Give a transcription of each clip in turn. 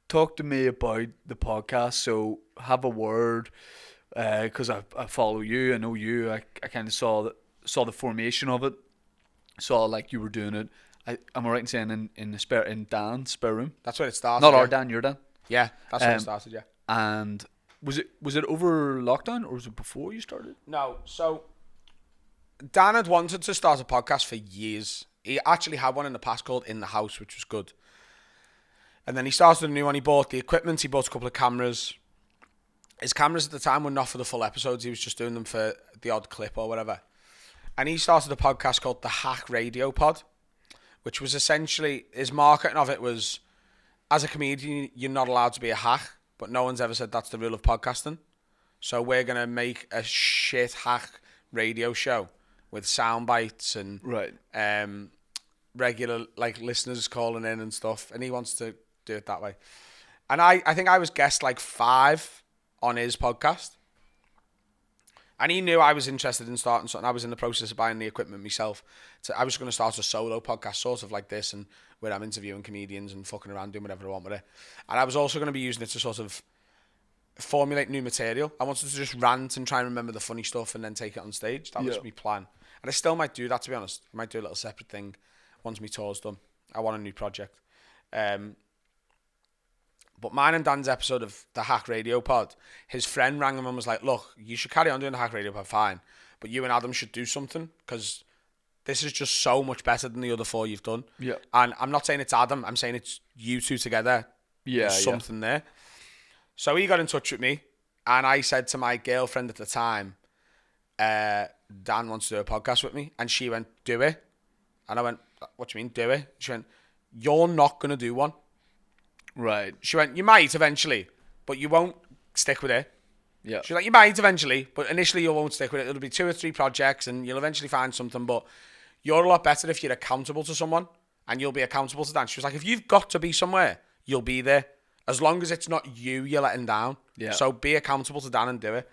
talk to me about the podcast. So have a word, because I follow you. I know you. I kind of saw the formation of it. Saw like you were doing it. Am I right in saying in Dan's spare room? That's where it started. Not Yeah, our Dan, your Dan. yeah, that's where it Um, started. Yeah. and was it over lockdown or was it before you started? No, so Dan had wanted to start a podcast for years. He actually had one in the past called In the House, which was good. And then he started a new one. He bought the equipment. He bought a couple of cameras. His cameras at the time were not for the full episodes. He was just doing them for the odd clip or whatever. And he started a podcast called The Hack Radio Pod, which was essentially, his marketing of it was, as a comedian, you're not allowed to be a hack, but no one's ever said that's the rule of podcasting. So we're going to make a shit hack radio show with sound bites and Right. regular like listeners calling in and stuff. And he wants to do it that way. And I think I was guest like 5 on his podcast. And he knew I was interested in starting something. I was in the process of buying the equipment myself. So I was going to start a solo podcast sort of like this, and where I'm interviewing comedians and fucking around doing whatever I want with it. And I was also going to be using it to sort of formulate new material. I wanted to just rant and try and remember the funny stuff and then take it on stage. That was my plan. And I still might do that, to be honest. I might do a little separate thing once my tour's done. I want a new project. But mine and Dan's episode of the Hack Radio Pod, his friend rang him and was like, look, you should carry on doing the Hack Radio Pod, fine. But you and Adam should do something, because this is just so much better than the other 4 you've done. Yeah. And I'm not saying it's Adam, I'm saying it's you two together. Yeah. There's something there. So he got in touch with me, and I said to my girlfriend at the time, Dan wants to do a podcast with me. And she went, do it. And I went, what do you mean, do it? She went, you're not going to do one. Right. She went, you might eventually, but you won't stick with it. Yeah. She's like, you might eventually, but initially you won't stick with it. It'll be 2 or 3 projects and you'll eventually find something, but you're a lot better if you're accountable to someone, and you'll be accountable to Dan. She was like, if you've got to be somewhere, you'll be there. As long as it's not you're letting down. Yeah. So be accountable to Dan and do it.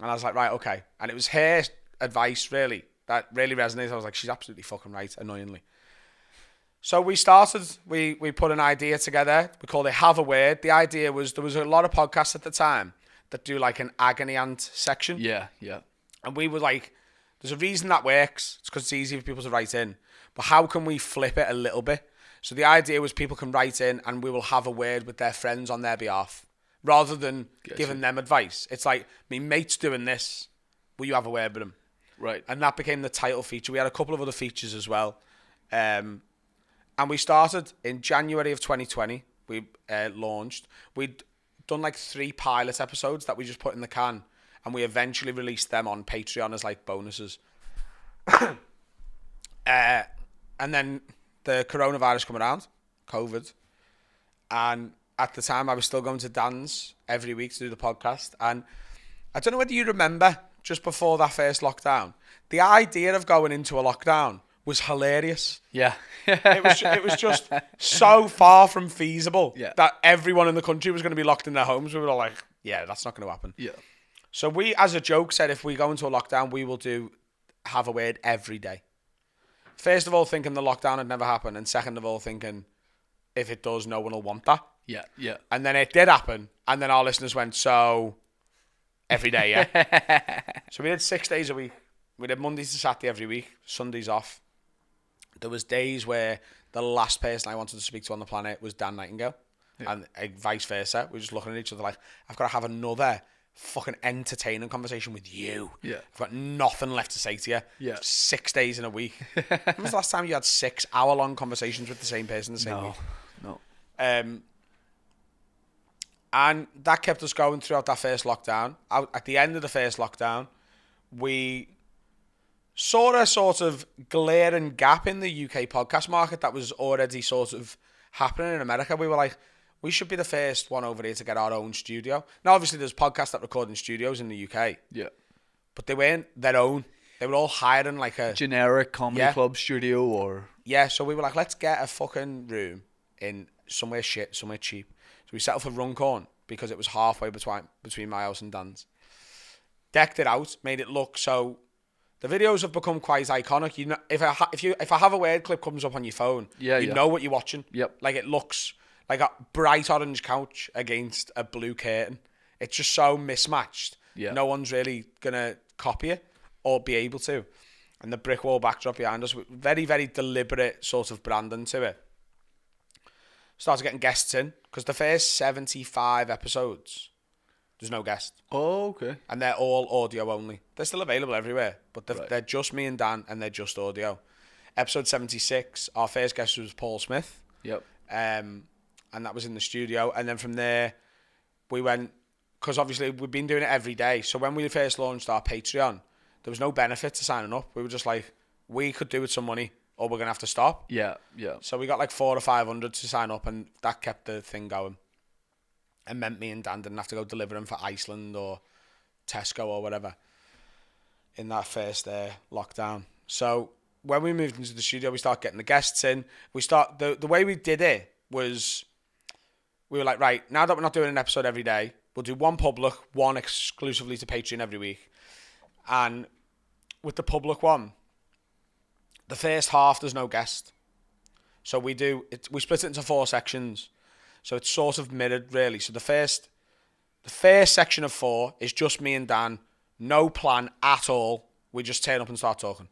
And I was like, right, okay. And it was her advice, really, that really resonated. I was like, she's absolutely fucking right, annoyingly. So we started, we put an idea together. We called it Have a Word. The idea was, there was a lot of podcasts at the time that do like an agony aunt section. Yeah. Yeah. And we were like, there's a reason that works. It's because it's easy for people to write in. But how can we flip it a little bit? So the idea was people can write in and we will have a word with their friends on their behalf, rather than giving them advice. It's like, my mate's doing this, will you have a word with him? Right. And that became the title feature. We had a couple of other features as well. And we started in January of 2020. We launched. We'd done like 3 pilot episodes that we just put in the can, and we eventually released them on Patreon as like bonuses. And then the coronavirus come around, COVID. And at the time, I was still going to Dan's every week to do the podcast. And I don't know whether you remember, just before that first lockdown, the idea of going into a lockdown was hilarious. Yeah. It was just so far from feasible Yeah. that everyone in the country was going to be locked in their homes. We were all like, yeah, that's not going to happen. Yeah. So we, as a joke, said if we go into a lockdown, we will have a word every day. First of all, thinking the lockdown had never happened, and second of all, thinking if it does, no one will want that. Yeah. Yeah. And then it did happen, and then our listeners went, so every day, yeah. So we did 6 days a week. We did Mondays to Saturday every week, Sundays off. There was days where the last person I wanted to speak to on the planet was Dan Nightingale, and vice versa. We were just looking at each other like, I've got to have another fucking entertaining conversation with you. Yeah. I've got nothing left to say to you. Yeah. 6 days in a week. When was the last time you had 6 hour-long conversations with the same person the same week? No. And that kept us going throughout that first lockdown. At the end of the first lockdown, we saw a sort of glaring gap in the UK podcast market that was already sort of happening in America. We were like, we should be the first one over here to get our own studio. Now, obviously, there's podcasts that record in studios in the UK, Yeah. but they weren't their own. They were all hiring like a... Generic comedy club studio or... Yeah, so we were like, let's get a fucking room in somewhere shit, somewhere cheap. So we settled for Runcorn because it was halfway between my house and Dan's. Decked it out, made it look so... The videos have become quite iconic. You know, if I have a word clip comes up on your phone, you know what you're watching. Yep. Like it looks like a bright orange couch against a blue curtain. It's just so mismatched. Yeah. No one's really gonna copy it or be able to. And the brick wall backdrop behind us, very, very deliberate sort of branding to it. Started getting guests in, because the first 75 episodes, there's no guest. Oh, okay. And they're all audio only. They're still available everywhere, but Right. they're just me and Dan, and they're just audio. Episode 76, our first guest was Paul Smith. Yep. And that was in the studio. And then from there, we went, because obviously we've been doing it every day. So when we first launched our Patreon, there was no benefit to signing up. We were just like, we could do with some money, or we're going to have to stop. Yeah, yeah. So we got like 400 or 500 to sign up, and that kept the thing going. And meant me and Dan didn't have to go deliver them for Iceland or Tesco or whatever in that first lockdown. So when we moved into the studio, we started getting the guests in. The way we did it was, we were like, right, now that we're not doing an episode every day, we'll do one public, one exclusively to Patreon every week. And with the public one, the first half there's no guest. So we split it into 4 sections. So it's sort of mirrored, really. So the first section of 4 is just me and Dan, no plan at all. We just turn up and start talking.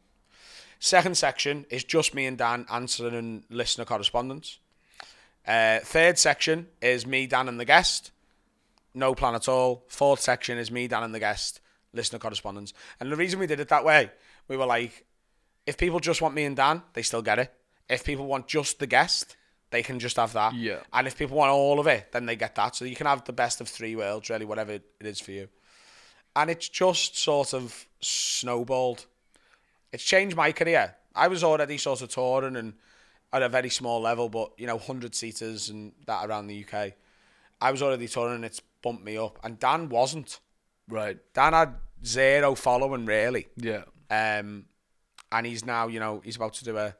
Second section is just me and Dan answering listener correspondence. Third section is me, Dan, and the guest. No plan at all. Fourth section is me, Dan, and the guest. Listener correspondence. And the reason we did it that way, we were like, if people just want me and Dan, they still get it. If people want just the guest, they can just have that. Yeah. And if people want all of it, then they get that. So you can have the best of 3 worlds, really, whatever it is for you. And it's just sort of snowballed. It's changed my career. I was already sort of touring and at a very small level, but 100-seaters and that around the UK. I was already touring, and it's bumped me up. And Dan wasn't. Right. Dan had 0 following, really. Yeah. And he's now, he's about to do a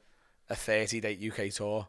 30-date UK tour.